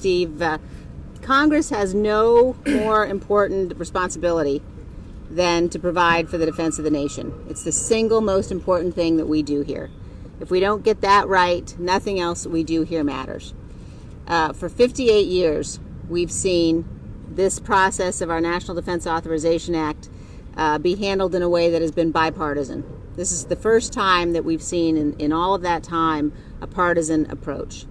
Steve. Congress has no more important responsibility than to provide for the defense of the nation. It's the single most important thing that we do here. If we don't get that right, nothing else that we do here matters. For 58 years, we've seen this process of our National Defense Authorization Act be handled in a way that has been bipartisan. This is the first time that we've seen in all of that time a partisan approach.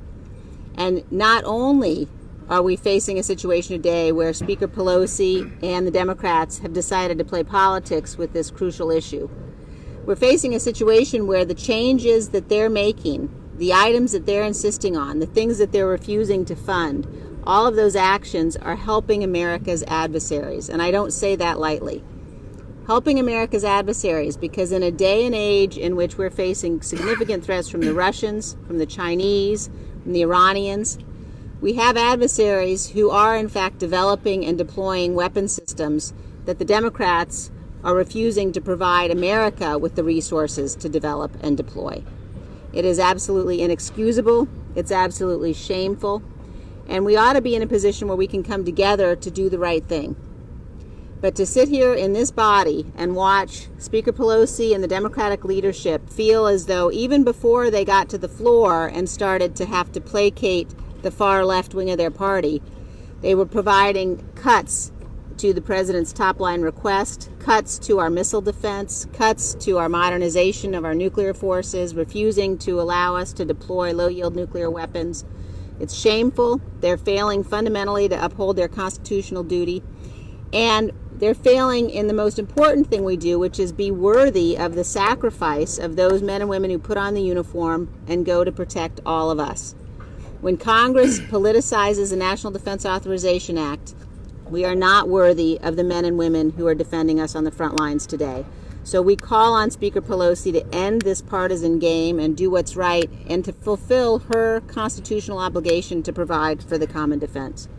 And not only are we facing a situation today where Speaker Pelosi and the Democrats have decided to play politics with this crucial issue. We're facing a situation where the changes that they're making, the items that they're insisting on, the things that they're refusing to fund, all of those actions are helping America's adversaries. And I don't say that lightly. Helping America's adversaries, because in a day and age in which we're facing significant threats from the Russians, from the Chinese, from the Iranians, we have adversaries who are in fact developing and deploying weapon systems that the Democrats are refusing to provide America with the resources to develop and deploy. It is absolutely inexcusable. It's absolutely shameful. And we ought to be in a position where we can come together to do the right thing. But to sit here in this body and watch Speaker Pelosi and the Democratic leadership feel as though even before they got to the floor and started to have to placate the far left wing of their party, they were providing cuts to the president's top line request, cuts to our missile defense, cuts to our modernization of our nuclear forces, refusing to allow us to deploy low-yield nuclear weapons. It's shameful. They're failing fundamentally to uphold their constitutional duty. And they're failing in the most important thing we do, which is be worthy of the sacrifice of those men and women who put on the uniform and go to protect all of us. When Congress politicizes the National Defense Authorization Act, we are not worthy of the men and women who are defending us on the front lines today. So we call on Speaker Pelosi to end this partisan game and do what's right and to fulfill her constitutional obligation to provide for the common defense.